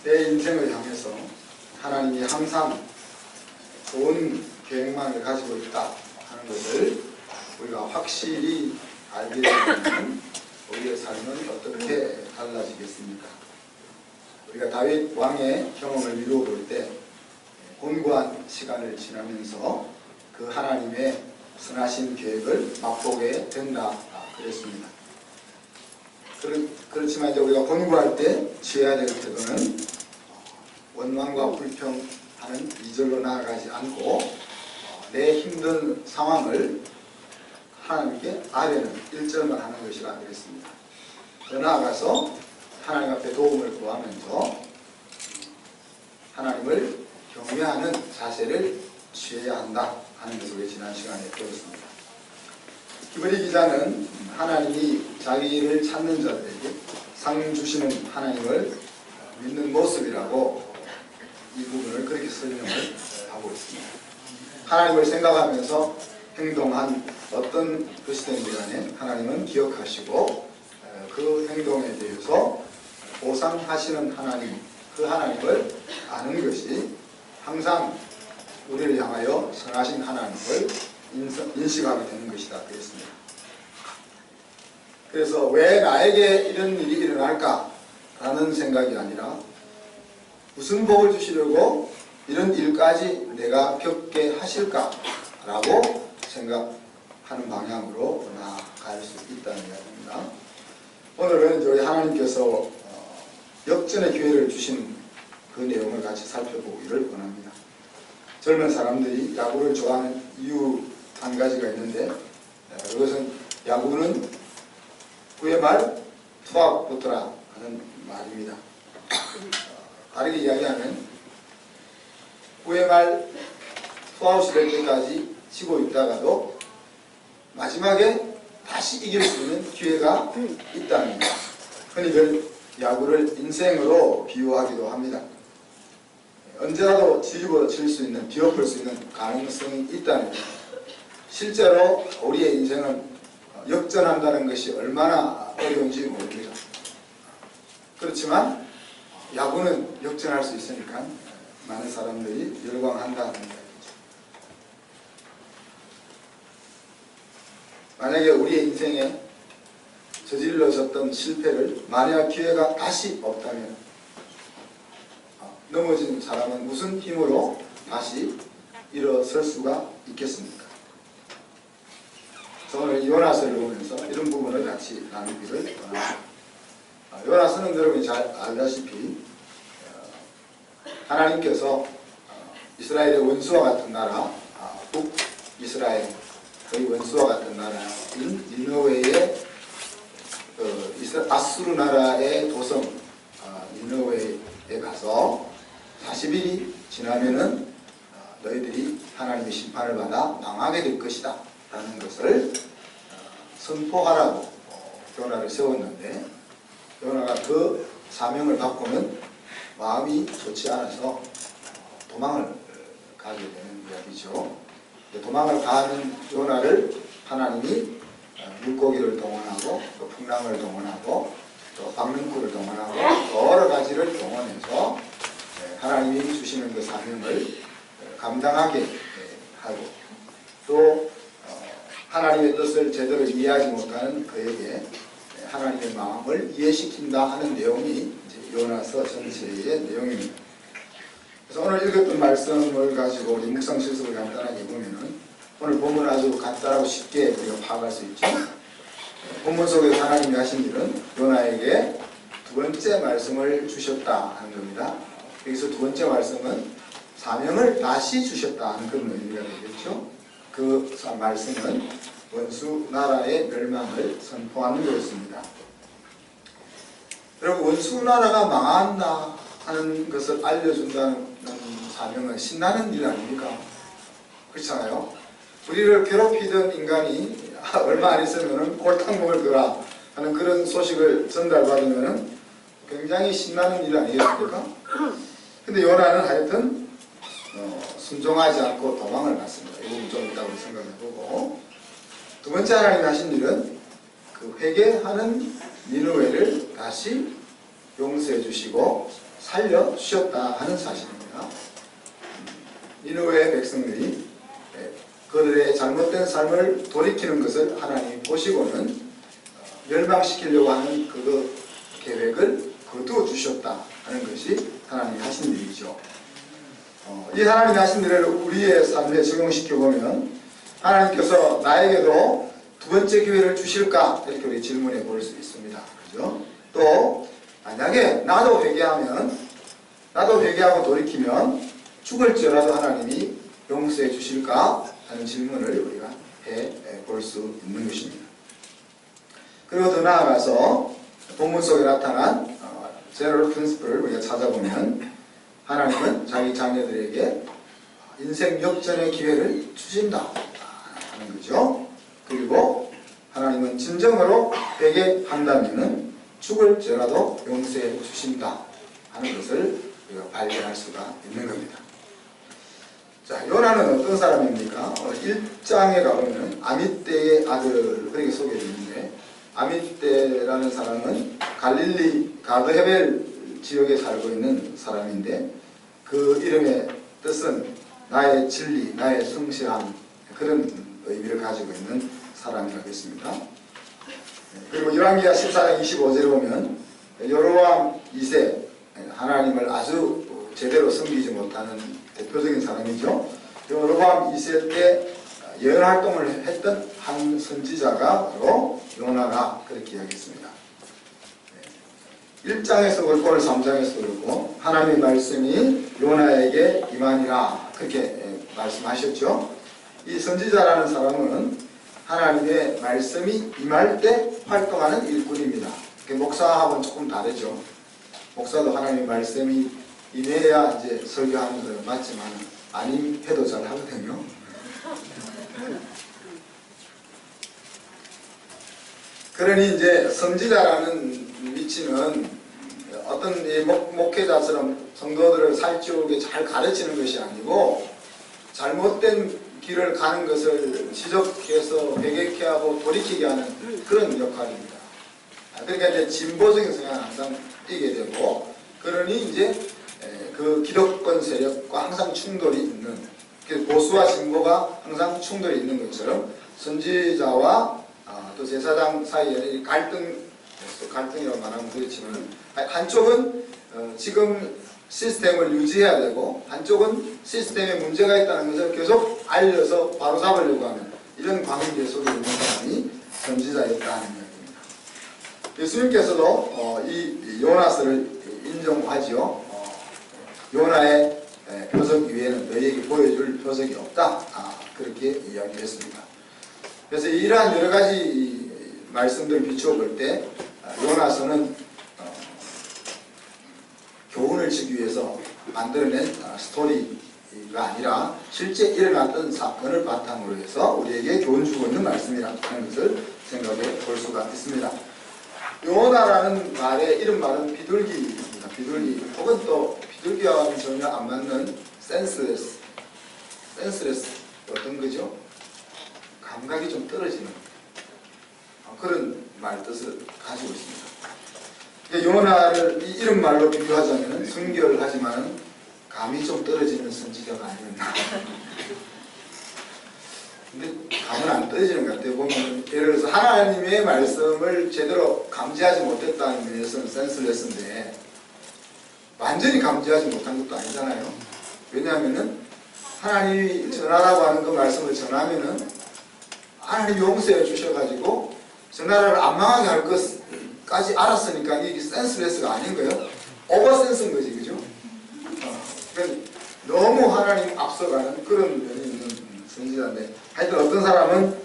내 인생을 향해서 하나님이 항상 좋은 계획만을 가지고 있다 하는 것을 우리가 확실히 알게 되면 우리의 삶은 어떻게 달라지겠습니까? 우리가 다윗 왕의 경험을 미루어 볼 때 곤고한 시간을 지나면서 그 하나님의 선하신 계획을 맛보게 된다 그랬습니다. 그렇지만 이제 우리가 곤고할 때 취해야 될 태도는 원망과 불평하는 이절로 나아가지 않고 내 힘든 상황을 하나님께 아뢰는 1절만 하는 것이라 그랬습니다. 더 나아가서 하나님 앞에 도움을 구하면서 하나님을 경외하는 자세를 취해야 한다 하는 것을 우리 지난 시간에 배웠습니다. 히브리 기자는 하나님이 자기를 찾는 자들에게 상 주시는 하나님을 믿는 모습이라고 이 부분을 그렇게 설명을 하고 있습니다. 하나님을 생각하면서 행동한 어떤 것이든지 간에 하나님은 기억하시고 그 행동에 대해서 보상하시는 하나님, 그 하나님을 아는 것이 항상 우리를 향하여 선하신 하나님을 인식하게 되는 것이다 그랬습니다. 그래서 왜 나에게 이런 일이 일어날까 라는 생각이 아니라 무슨 복을 주시려고 이런 일까지 내가 겪게 하실까 라고 생각하는 방향으로 나아갈 수 있다는 이야기입니다. 오늘은 저희 하나님께서 역전의 기회를 주신 그 내용을 같이 살펴보기를 원합니다. 젊은 사람들이 야구를 좋아하는 이유 한 가지가 있는데 그것은 야구는 9회 말 투아웃 붙어라 하는 말입니다. 다르게 이야기하면 9회 말 투아웃이 될 때까지 치고 있다가도 마지막에 다시 이길 수 있는 기회가 있다는 겁니다. 흔히들 야구를 인생으로 비유하기도 합니다. 언제라도 뒤집어질 수 있는, 뒤엎을 수 있는 가능성이 있다는 겁니다. 실제로 우리의 인생은 역전한다는 것이 얼마나 어려운지 모릅니다. 그렇지만 야구는 역전할 수 있으니까 많은 사람들이 열광한다는 이야기죠. 만약에 우리의 인생에 저질러졌던 실패를 만약 기회가 다시 없다면 넘어진 사람은 무슨 힘으로 다시 일어설 수가 있겠습니까? 오늘 요나서를 보면서 이런 부분을 같이 나누기를 원합니다. 요나서는 여러분이 잘 알다시피 하나님께서 이스라엘의 원수와 같은 나라, 북이스라엘 거의 원수와 같은 나라인 니느웨의 아수르 나라의 도성 니느웨에 가서 40일이 지나면은 너희들이 하나님의 심판을 받아 망하게 될 것이다 라는 것을 선포하라고 요나를 세웠는데 요나가 그 사명을 받고는 마음이 좋지 않아서 도망을 가게 되는 이야기죠. 도망을 가는 요나를 하나님이 물고기를 동원하고 또 풍랑을 동원하고 또 박능쿨을 동원하고 여러 가지를 동원해서 하나님이 주시는 그 사명을 감당하게 하고 또 하나님의 뜻을 제대로 이해하지 못하는 그에게 하나님의 마음을 이해시킨다 하는 내용이 이제 요나서 전체의 내용입니다. 그래서 오늘 읽었던 말씀을 가지고 우리 묵상 실습을 간단하게 보면은 오늘 본문 아주 간단하고 쉽게 우리가 파악할 수 있죠. 본문 속에서 하나님이 하신 일은 요나에게 두 번째 말씀을 주셨다 하는 겁니다. 여기서 두 번째 말씀은 사명을 다시 주셨다 하는 그런 의미가 되겠죠. 그 말씀은 원수 나라의 멸망을 선포하는 것입니다. 여러분, 원수 나라가 망한다 하는 것을 알려준다는 사명은 신나는 일 아닙니까? 그렇잖아요. 우리를 괴롭히던 인간이 얼마 안 있으면 골탕 먹을 거라 하는 그런 소식을 전달받으면 굉장히 신나는 일 아니겠습니까? 근데 요나는 하여튼 순종하지 않고 도망을 갔습니다. 이 부분 좀 있다고 생각해보고, 두 번째 하나님 하신 일은 그 회개하는 니느웨를 다시 용서해 주시고 살려주셨다 하는 사실입니다. 니느웨의 백성들이 그들의 잘못된 삶을 돌이키는 것을 하나님이 보시고는 멸망시키려고 하는 그 계획을 거두어 주셨다 하는 것이 하나님이 하신 일이죠. 이 하나님이 하신 일을 우리의 삶에 적용시켜보면 하나님께서 나에게도 두 번째 기회를 주실까? 이렇게 우리 질문해 볼 수 있습니다. 그죠? 또 만약에 나도 회개하고 돌이키면 죽을지라도 하나님이 용서해 주실까? 하는 질문을 우리가 해 볼 수 있는 것입니다. 그리고 더 나아가서 본문 속에 나타난 제너럴 프린시플을 우리가 찾아보면 하나님은 자기 자녀들에게 인생 역전의 기회를 주신다 하는 거죠. 그리고 하나님은 진정으로 회개한다면 죽을지라도 용서해 주신다 하는 것을 우리가 발견할 수가 있는 겁니다. 자, 요나는 어떤 사람입니까? 1장에 가보면 아미떼의 아들 그렇게 소개되어 있는데, 아미떼라는 사람은 갈릴리 가드헤벨 지역에 살고 있는 사람인데, 그 이름의 뜻은 나의 진리, 나의 성실함, 그런 의미를 가지고 있는 사람이라고 했습니다. 그리고 열왕기하 14장 25절에 보면 여로보암 2세, 하나님을 아주 제대로 섬기지 못하는 대표적인 사람이죠. 여로보암 2세 때 예언 활동을 했던 한 선지자가 바로 요나가 그렇게 이야기했습니다. 1장에서 그렇고 오늘 3장에서 그렇고 하나님의 말씀이 요나에게 임하니라 그렇게 말씀하셨죠. 이 선지자라는 사람은 하나님의 말씀이 임할 때 활동하는 일꾼입니다. 목사하고는 조금 다르죠. 목사도 하나님의 말씀이 임해야 이제 설교하는 거 맞지만 안 임해도 잘 하거든요. 그러니 이제 선지자라는 위치는 어떤 이 목회자처럼 성도들을 살찌우게 잘 가르치는 것이 아니고 잘못된 길을 가는 것을 지적해서 회개케 하고 돌이키게 하는 그런 역할입니다. 그러니까 이제 진보적인 성향을 항상 띄게 되고, 그러니 이제 그 기득권 세력과 항상 충돌이 있는, 보수와 진보가 항상 충돌이 있는 것처럼 선지자와 또 제사장 사이에는 갈등이라고 말하면 그렇지만, 한쪽은 지금 시스템을 유지해야 되고 한쪽은 시스템에 문제가 있다는 것을 계속 알려서 바로잡으려고 하는 이런 관계 속에 있는 사람이 선지자였다는 이야기입니다. 예수님께서도 이 요나서를 인정하지요. 요나의 표적 위에는 너희에게 보여줄 표적이 없다, 그렇게 이야기했습니다. 그래서 이러한 여러 가지 말씀들을 비추어 볼 때 요나서는 교훈을 주기 위해서 만들어낸 스토리가 아니라 실제 일어났던 사건을 바탕으로 해서 우리에게 교훈 주고 있는 말씀이라는 것을 생각해 볼 수가 있습니다. 요나라는 말의 이름 말은 비둘기입니다. 비둘기, 혹은 또 비둘기와는 전혀 안 맞는 센스레스 어떤 거죠? 감각이 좀 떨어지는 그런 말 뜻을 가지고 있습니다. 요나를 이 이름 말로 비교하자면 순결하지만 감이 좀 떨어지는 선지자가 아니었나. 근데 감은 안 떨어지는 것 같아요. 보면 예를 들어서 하나님의 말씀을 제대로 감지하지 못했다는 면에서는 센스레스인데 완전히 감지하지 못한 것도 아니잖아요. 왜냐하면은 하나님이 전하라고 하는 그 말씀을 전하면은 하나님이 용서해 주셔가지고 저 나라를 안 망하게 할 것까지 알았으니까 이게 센스레스가 아닌 거예요. 오버센스인 거지, 그죠? 그러니까 너무 하나님 앞서가는 그런 면이 있는 선지자인데, 하여튼 어떤 사람은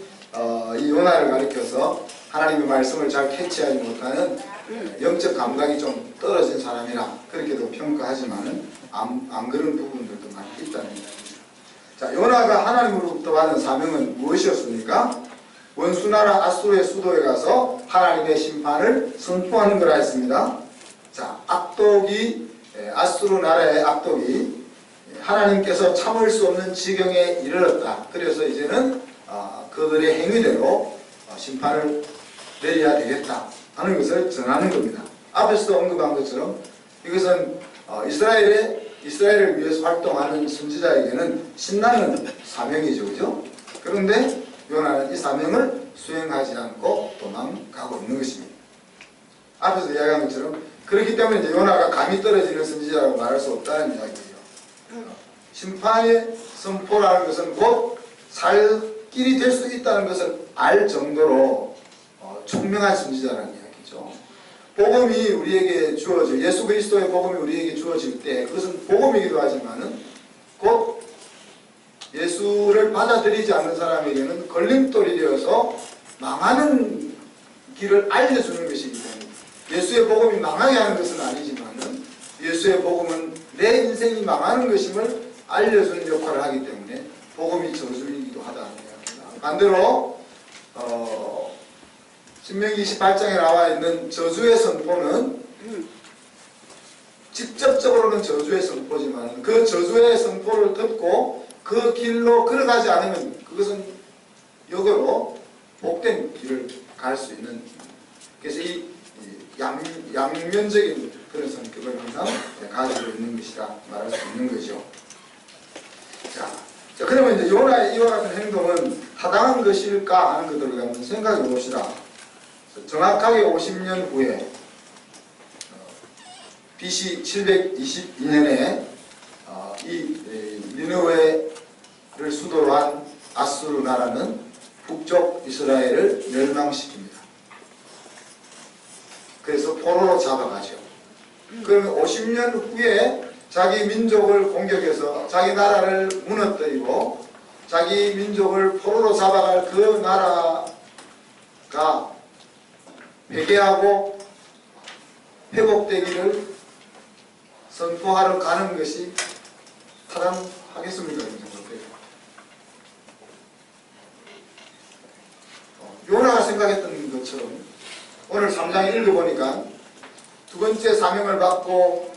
이 요나를 가리켜서 하나님의 말씀을 잘 캐치하지 못하는 영적 감각이 좀 떨어진 사람이라 그렇게도 평가하지만은 안 그런 부분들도 많이 있다는 얘기입니다. 자, 요나가 하나님으로부터 받은 사명은 무엇이었습니까? 원수나라 아수르의 수도에 가서 하나님의 심판을 선포하는 거라 했습니다. 자, 아수르 나라의 악독이 하나님께서 참을 수 없는 지경에 이르렀다. 그래서 이제는 그들의 행위대로 심판을 내려야 되겠다 하는 것을 전하는 겁니다. 앞에서도 언급한 것처럼 이것은 이스라엘을 위해서 활동하는 선지자에게는 신나는 사명이죠, 그죠? 그런데 요나는 이 사명을 수행하지 않고 도망가고 있는 것입니다. 앞에서 이야기한 것처럼 그렇기 때문에 이제 요나가 감이 떨어지는 선지자라고 말할 수 없다는 이야기예요. 심판의 선포라는 것은 곧 살 길이 될 수 있다는 것을 알 정도로 총명한 선지자라는 이야기죠. 복음이 우리에게 주어질, 예수 그리스도의 복음이 우리에게 주어질 때 그것은 복음이기도 하지만은 곧 예수를 받아들이지 않는 사람에게는 걸림돌이 되어서 망하는 길을 알려주는 것이기 때문에 예수의 복음이 망하게 하는 것은 아니지만은 예수의 복음은 내 인생이 망하는 것임을 알려주는 역할을 하기 때문에 복음이 저주이기도 하다는 이야기입니다. 반대로 신명기 28장에 나와 있는 저주의 선포는 직접적으로는 저주의 선포지만 그 저주의 선포를 듣고 그 길로 걸어가지 않으면 그것은 역으로 복된 길을 갈 수 있는, 그래서 이 양면적인 그런 성격을 항상 가지고 있는 것이라 말할 수 있는 거죠. 자, 그러면 이제 요나의 이와 같은 행동은 타당한 것일까 하는 것들을 한번 생각해 봅시다. 정확하게 50년 후에 BC 722년에 이 니느웨를 수도로 한 아수르 나라는 북쪽 이스라엘을 멸망시킵니다. 그래서 포로로 잡아가죠. 그러면 50년 후에 자기 민족을 공격해서 자기 나라를 무너뜨리고 자기 민족을 포로로 잡아갈 그 나라가 회개하고 회복되기를 선포하러 가는 것이 타당하겠습니까? 요나가 생각했던 것처럼 오늘 3장 읽어보니까 두 번째 사명을 받고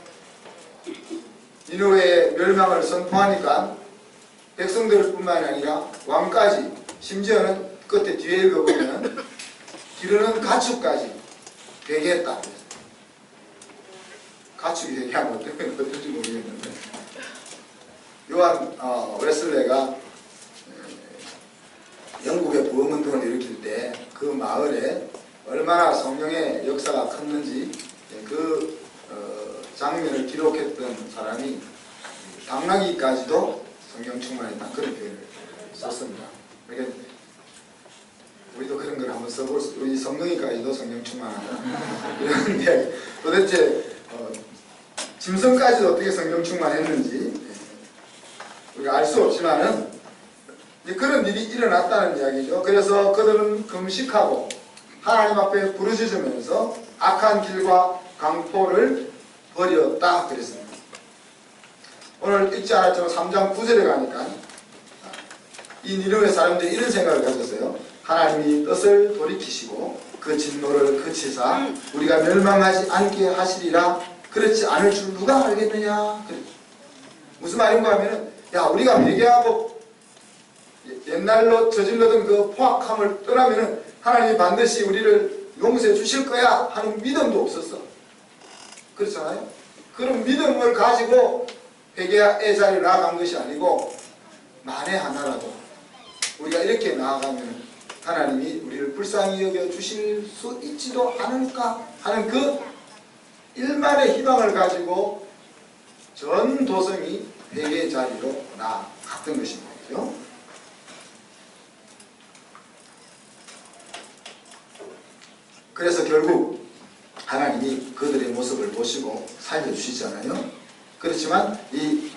니느웨의 멸망을 선포하니까 백성들 뿐만이 아니라 왕까지, 심지어는 끝에 뒤에 읽어보면 기르는 가축까지 회개했다. 가축이 회개하면 어떨지 모르겠는데 요한 웨슬레가 영국의 부흥운동을 일으킬 때 그 마을에 얼마나 성령의 역사가 컸는지 그 장면을 기록했던 사람이 당나귀까지도 성령 충만했다, 그런 표현을 썼습니다. 그러니까 우리도 그런 걸 한번 써볼 수, 우리 성령이까지도 성령 충만하다 이런 이야기. 도대체 짐승까지도 어떻게 성령 충만했는지 우리가 알 수 없지만은 그런 일이 일어났다는 이야기죠. 그래서 그들은 금식하고 하나님 앞에 부르짖으면서 악한 길과 강포를 버렸다 그랬습니다. 오늘 읽지 않았지만 3장 9절에 가니까 이 니느웨 사람들이 이런 생각을 가졌어요. 하나님이 뜻을 돌이키시고 그 진노를 그치사 우리가 멸망하지 않게 하시리라. 그렇지 않을 줄 누가 알겠느냐. 무슨 말인가 하면은, 야, 우리가 회개하고 옛날로 저질러던 그 포악함을 떠나면은 하나님이 반드시 우리를 용서해 주실 거야 하는 믿음도 없었어. 그렇잖아요. 그런 믿음을 가지고 회개의 자리에 나아간 것이 아니고, 만에 하나라도 우리가 이렇게 나아가면 하나님이 우리를 불쌍히 여겨 주실 수 있지도 않을까 하는 그 일만의 희망을 가지고 전 도성이 회개의 자리로 나아갔던 것입니다. 그렇죠? 그래서 결국 하나님이 그들의 모습을 보시고 살려주시잖아요. 그렇지만 이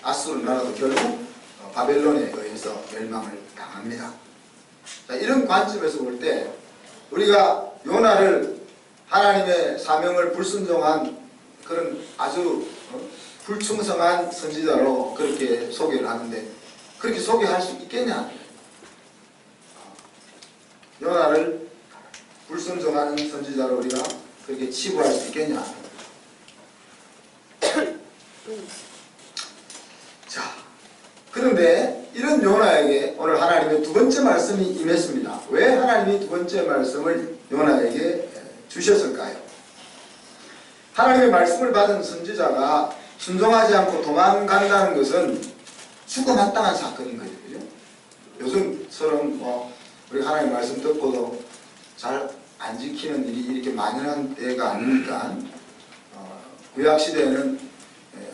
아수르 나라도 결국 바벨론에 의해서 멸망을 당합니다. 자, 이런 관점에서 볼 때 우리가 요나를 하나님의 사명을 불순종한 그런 아주 불충성한 선지자로 그렇게 소개를 하는데, 그렇게 소개할 수 있겠냐? 요나를 불순종하는 선지자로 우리가 그렇게 치부할 수 있겠냐? 자, 그런데 이런 요나에게 오늘 하나님의 두 번째 말씀이 임했습니다. 왜 하나님이 두 번째 말씀을 요나에게 주셨을까요? 하나님의 말씀을 받은 선지자가 순종하지 않고 도망간다는 것은 죽어마땅한 사건인 거죠. 그죠? 요즘처럼 우리 하나님의 말씀 듣고도 잘 안 지키는 일이 이렇게 만연한 때가 아니니까 구약 시대에는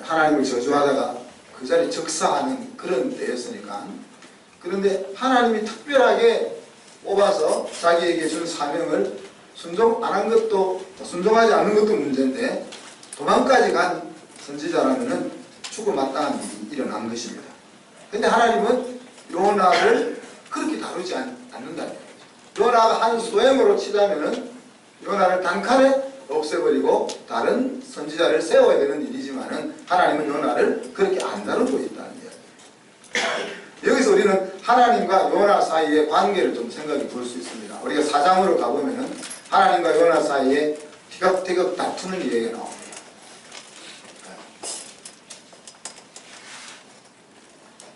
하나님을 저주하다가 그 자리에 적사하는 그런 때였으니까. 그런데 하나님이 특별하게 뽑아서 자기에게 준 사명을 순종 안 한 것도, 순종하지 않는 것도 문제인데 도망까지 간 선지자라면은 죽어마땅한 일이 일어난 것입니다. 근데 하나님은 요나를 그렇게 다루지 않는다는 거죠. 요나가 한 소행으로 치자면은 요나를 단칼에 없애버리고 다른 선지자를 세워야 되는 일이지만은 하나님은 요나를 그렇게 안 다루고 있다는 이야기예요. 여기서 우리는 하나님과 요나 사이의 관계를 좀 생각해 볼 수 있습니다. 우리가 4장으로 가보면은 하나님과 요나 사이에 티격태격 다투는 이야기가 나옵니다.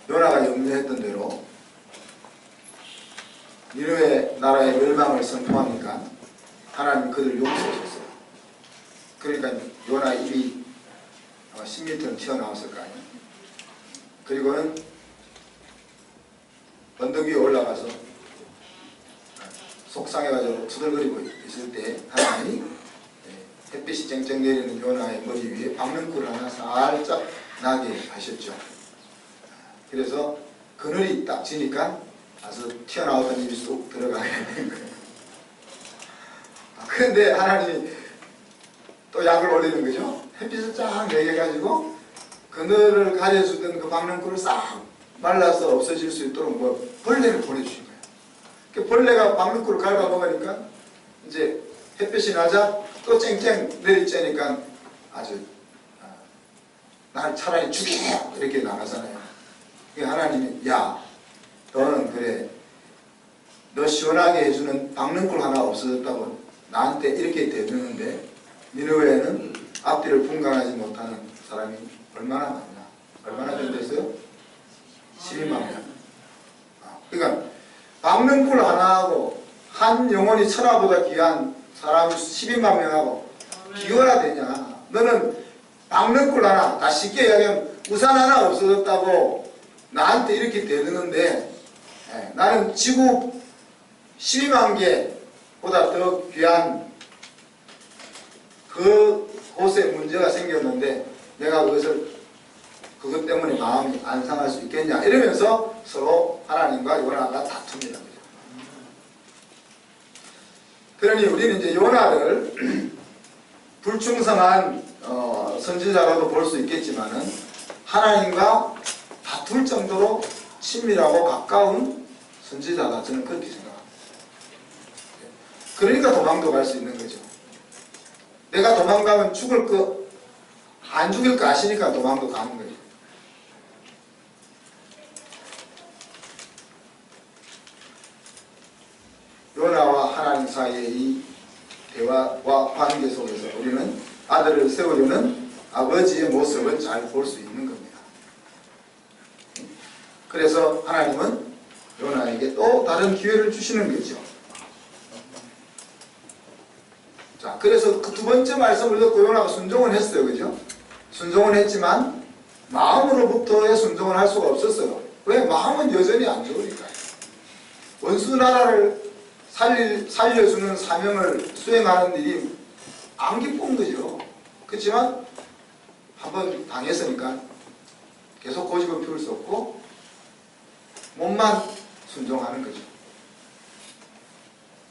요나가 염려했던 대로 니느웨 나라의 멸망을 선포하니까 하나님이 그들을 용서하셨어요. 그러니까 요나 입이 10m는 튀어나왔을 거 아니에요. 그리고는 언덕 위에 올라가서 속상해가지고 투덜거리고 있을 때 하나님이 햇빛이 쨍쨍 내리는 요나의 머리 위에 박능쿨 하나 살짝 나게 하셨죠. 그래서 그늘이 딱 지니까 아주 튀어나오던 입이 쏙 들어가게 되는 거예요. 그런데 하나님이 또 약을 올리는 거죠. 햇빛을 쫙 내게 가지고 그늘을 가려주던 그 박능쿨을 싹 말라서 없어질 수 있도록 벌레를 보내주신 거예요. 그 벌레가 박능쿨을 갉아먹으니까 이제 햇빛이 나자 또 쨍쨍 내리쬐니까 아주 날 차라리 죽여! 이렇게 나가잖아요. 하나님이 야 너는 그래 너 시원하게 해주는 박능쿨 하나 없어졌다고 나한테 이렇게 대드는데 니느웨에는 앞뒤를 분간하지 못하는 사람이 얼마나 많냐. 얼마나 된댔어요? 12만 명. 그러니까 박능쿨 하나하고 한 영혼이 천하보다 귀한 사람이 12만 명하고 비교가 되냐. 너는 박능쿨 하나, 다 쉽게 이야기하면 우산 하나 없어졌다고 나한테 이렇게 대드는데 나는 지구 12만 개보다 더 귀한 그곳에 문제가 생겼는데 내가 그것 때문에 마음이 안 상할 수 있겠냐 이러면서 서로 하나님과 요나가 다툽니다. 그러니 우리는 이제 요나를 불충성한 선지자로도 볼 수 있겠지만은 하나님과 다툴 정도로 친밀하고 가까운 선지자다. 저는 그렇게 생각합니다. 그러니까 도망도 갈 수 있는 거죠. 내가 도망가면 죽을 거, 안 죽일 거 아시니까 도망도 가는 거죠. 요나와 하나님 사이의 이 대화와 관계 속에서 우리는 아들을 세우려는 아버지의 모습을 잘 볼 수 있는 겁니다. 그래서 하나님은 요나에게 또 다른 기회를 주시는 거죠. 자, 그래서 그 두 번째 말씀을 듣고 요나가 순종은 했어요. 그죠? 순종은 했지만 마음으로부터의 순종을 할 수가 없었어요. 왜? 마음은 여전히 안 좋으니까. 원수 나라를 살려주는 사명을 수행하는 일이 안 기쁜 거죠. 그렇지만 한번 당했으니까 계속 고집을 피울 수 없고 몸만 순종하는 거죠.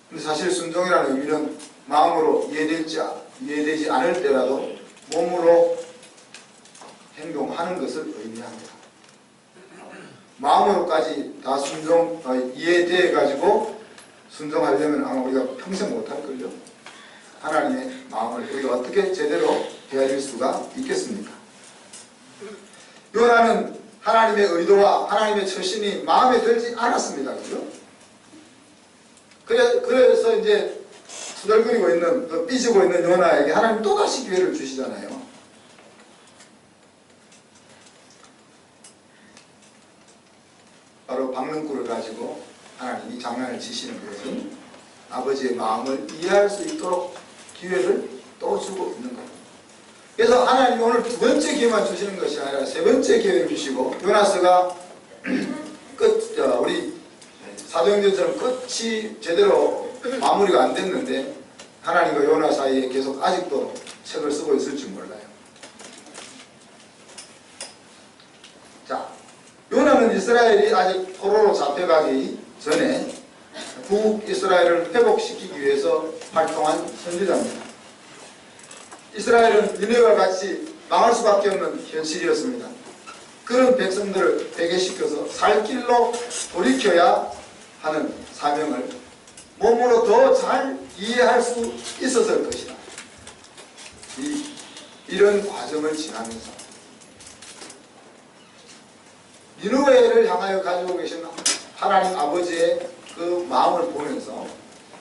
근데 사실 순종이라는 의미는 마음으로 이해되지 않을 때라도 몸으로 행동하는 것을 의미합니다. 마음으로까지 다 이해돼 가지고 순종하려면 아마 우리가 평생 못할걸요. 하나님의 마음을 우리가 어떻게 제대로 헤아릴 수가 있겠습니까? 요나는 하나님의 의도와 하나님의 처신이 마음에 들지 않았습니다. 그죠? 그래서 이제 투덜거리고 있는, 삐지고 있는 요나에게 하나님 또다시 기회를 주시잖아요. 바로 박능쿨을 가지고 하나님이 장난을 치시는 것은 아버지의 마음을 이해할 수 있도록 기회를 또 주고 있는 겁니다. 그래서 하나님이 오늘 두 번째 기회만 주시는 것이 아니라 세 번째 기회를 주시고, 요나스가 우리 사도행전처럼 끝이 제대로 마무리가 안 됐는데 하나님과 요나 사이에 계속 아직도 책을 쓰고 있을지 몰라요. 자, 요나는 이스라엘이 아직 포로로 잡혀가기 전에 북이스라엘을 회복시키기 위해서 활동한 선지자입니다. 이스라엘은 니느웨와 같이 망할 수밖에 없는 현실이었습니다. 그런 백성들을 회개시켜서 살 길로 돌이켜야 하는 사명을 몸으로 더 잘 이해할 수 있었을 것이다. 이런 과정을 지나면서 니느웨를 향하여 가지고 계신 하나님 아버지의 그 마음을 보면서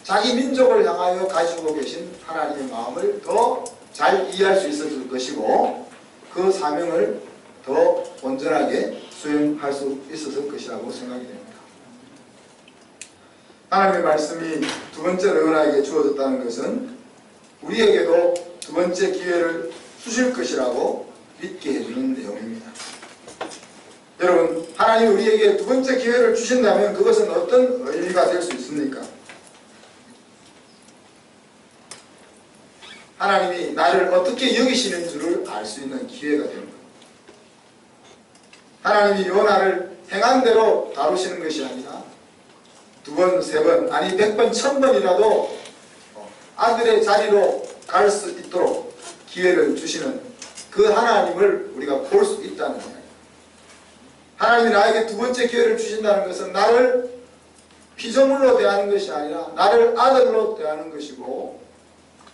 자기 민족을 향하여 가지고 계신 하나님의 마음을 더 잘 이해할 수 있었을 것이고, 그 사명을 더 온전하게 수행할 수 있었을 것이라고 생각이 됩니다. 하나님의 말씀이 두 번째로 요나에게 주어졌다는 것은 우리에게도 두 번째 기회를 주실 것이라고 믿게 해주는 내용입니다. 여러분, 하나님이 우리에게 두 번째 기회를 주신다면 그것은 어떤 의미가 될 수 있습니까? 하나님이 나를 어떻게 여기시는 줄을 알 수 있는 기회가 됩니다. 하나님이 요나를 행한 대로 다루시는 것이 아니라 두 번, 세 번, 아니 100번, 1000번이라도 아들의 자리로 갈 수 있도록 기회를 주시는 그 하나님을 우리가 볼 수 있다는 거예요. 하나님이 나에게 두 번째 기회를 주신다는 것은 나를 피조물로 대하는 것이 아니라 나를 아들로 대하는 것이고,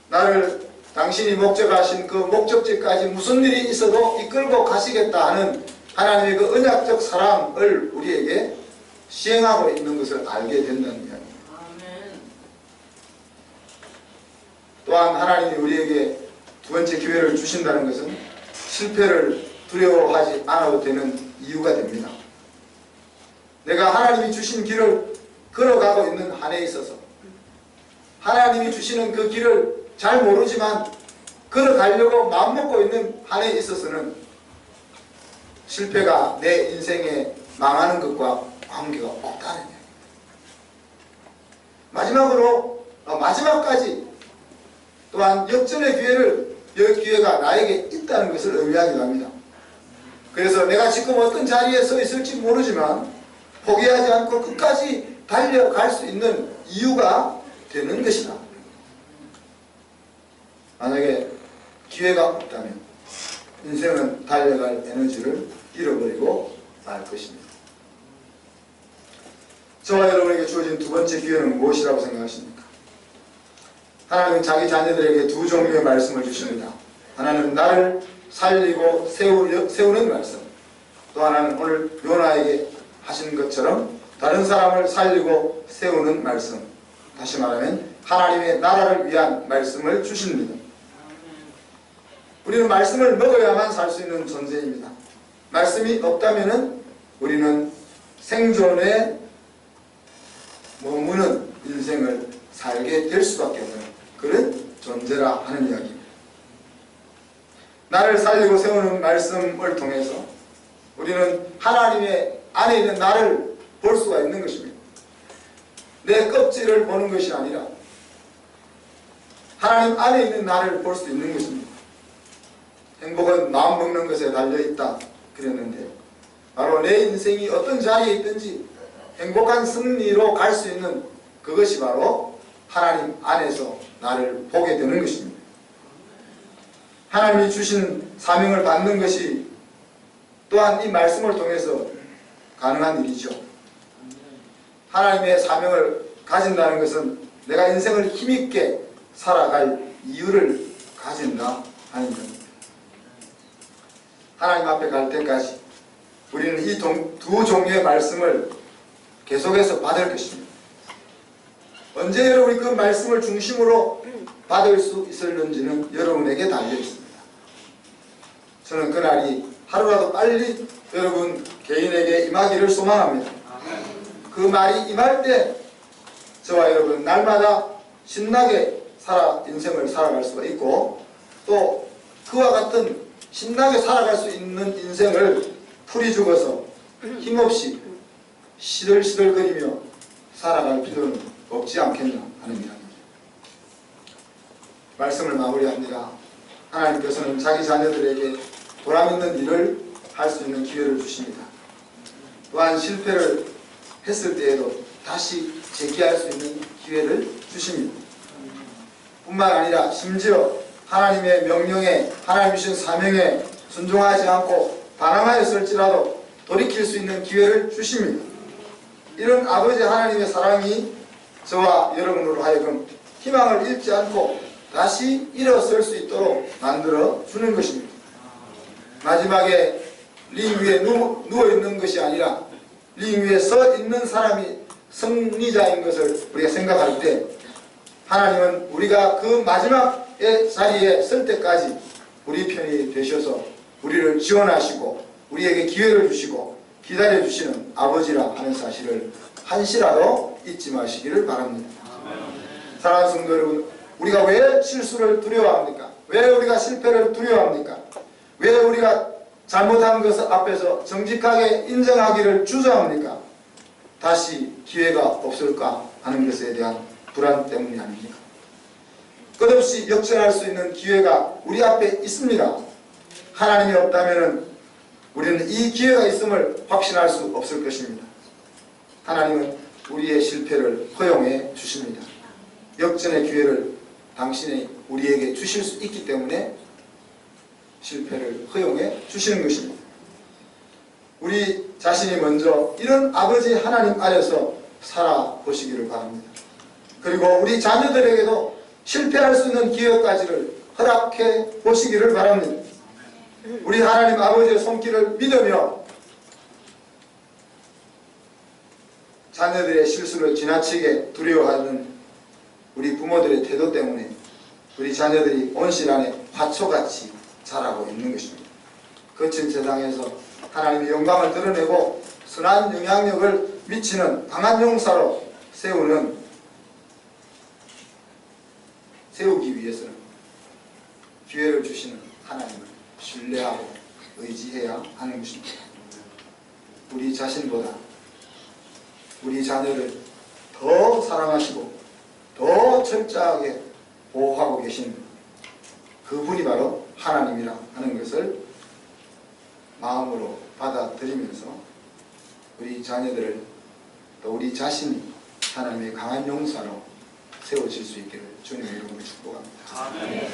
나를 당신이 목적하신 그 목적지까지 무슨 일이 있어도 이끌고 가시겠다 하는 하나님의 그 언약적 사랑을 우리에게 시행하고 있는 것을 알게 된다는 이야기입니다. 또한 하나님이 우리에게 두 번째 기회를 주신다는 것은 실패를 두려워하지 않아도 되는 이유가 됩니다. 내가 하나님이 주신 길을 걸어가고 있는 한에 있어서 하나님이 주시는 그 길을 잘 모르지만 걸어가려고 마음먹고 있는 한에 있어서는 실패가 내 인생에 망하는 것과 관계가 없다는 얘기입니다. 마지막으로 마지막까지 또한 역전의 기회가 나에게 있다는 것을 의미하기도 합니다. 그래서 내가 지금 어떤 자리에 서 있을지 모르지만 포기하지 않고 끝까지 달려갈 수 있는 이유가 되는 것이다. 만약에 기회가 없다면 인생은 달려갈 에너지를 잃어버리고 말 것입니다. 저와 여러분에게 주어진 두 번째 기회는 무엇이라고 생각하십니까? 하나님은 자기 자녀들에게 두 종류의 말씀을 주십니다. 하나는 나를 살리고 세우는 말씀, 또 하나는 오늘 요나에게 하신 것처럼 다른 사람을 살리고 세우는 말씀, 다시 말하면 하나님의 나라를 위한 말씀을 주십니다. 우리는 말씀을 먹어야만 살 수 있는 존재입니다. 말씀이 없다면 우리는 생존에 머무는 인생을 살게 될 수밖에 없는 그런 존재라 하는 이야기입니다. 나를 살리고 세우는 말씀을 통해서 우리는 하나님의 안에 있는 나를 볼 수가 있는 것입니다. 내 껍질을 보는 것이 아니라 하나님 안에 있는 나를 볼 수 있는 것입니다. 행복은 마음 먹는 것에 달려있다 그랬는데, 바로 내 인생이 어떤 자리에 있든지 행복한 승리로 갈 수 있는 그것이 바로 하나님 안에서 나를 보게 되는 것입니다. 하나님이 주신 사명을 받는 것이 또한 이 말씀을 통해서 가능한 일이죠. 하나님의 사명을 가진다는 것은 내가 인생을 힘있게 살아갈 이유를 가진다 하는 겁니다. 하나님 앞에 갈 때까지 우리는 이 두 종류의 말씀을 계속해서 받을 것입니다. 언제 여러분이 그 말씀을 중심으로 받을 수 있을는지는 여러분에게 달려 있습니다. 저는 그날이 하루라도 빨리 여러분 개인에게 임하기를 소망합니다. 그 말이 임할 때 저와 여러분 날마다 신나게 인생을 살아갈 수가 있고, 또 그와 같은 신나게 살아갈 수 있는 인생을 풀이 죽어서 힘없이 시들시들거리며 살아갈 필요는 없지 않겠나 하는 이야기입니다. 말씀을 마무리합니다. 하나님께서는 자기 자녀들에게 보람있는 일을 할 수 있는 기회를 주십니다. 또한 실패를 했을 때에도 다시 재기할 수 있는 기회를 주십니다. 뿐만 아니라 심지어 하나님의 명령에, 하나님 주신 사명에 순종하지 않고 반항하였을지라도 돌이킬 수 있는 기회를 주십니다. 이런 아버지 하나님의 사랑이 저와 여러분으로 하여금 희망을 잃지 않고 다시 일어설 수 있도록 만들어 주는 것입니다. 마지막에 링 위에 누워있는 것이 아니라 링 위에 서 있는 사람이 승리자인 것을 우리가 생각할 때 하나님은 우리가 그 마지막의 자리에 설 때까지 우리 편이 되셔서 우리를 지원하시고 우리에게 기회를 주시고 기다려주시는 아버지라 하는 사실을 한시라도 잊지 마시기를 바랍니다. 사랑하는 성도 여러분, 우리가 왜 실수를 두려워합니까? 왜 우리가 실패를 두려워합니까? 왜 우리가 잘못한 것 앞에서 정직하게 인정하기를 주저합니까? 다시 기회가 없을까 하는 것에 대한 불안 때문이 아닙니까? 끝없이 역전할 수 있는 기회가 우리 앞에 있습니다. 하나님이 없다면 우리는 이 기회가 있음을 확신할 수 없을 것입니다. 하나님은 우리의 실패를 허용해 주십니다. 역전의 기회를 당신이 우리에게 주실 수 있기 때문에 실패를 허용해 주시는 것입니다. 우리 자신이 먼저 이런 아버지 하나님 아래서 살아보시기를 바랍니다. 그리고 우리 자녀들에게도 실패할 수 있는 기회까지를 허락해 보시기를 바랍니다. 우리 하나님 아버지의 손길을 믿으며 자녀들의 실수를 지나치게 두려워하는 우리 부모들의 태도 때문에 우리 자녀들이 온실 안에 화초같이 자라고 있는 것입니다. 거친 세상에서 하나님의 영광을 드러내고 선한 영향력을 미치는 강한 용사로 세우기 위해서는 기회를 주시는 하나님을 신뢰하고 의지해야 하는 것입니다. 우리 자신보다 우리 자녀를 더 사랑하시고 더 철저하게 보호하고 계신 그분이 바로 하나님이라 하는 것을 마음으로 받아들이면서 우리 자녀들을 또 우리 자신이 하나님의 강한 용사로 세워질 수 있기를 주님의 이름으로 축복합니다. 아멘.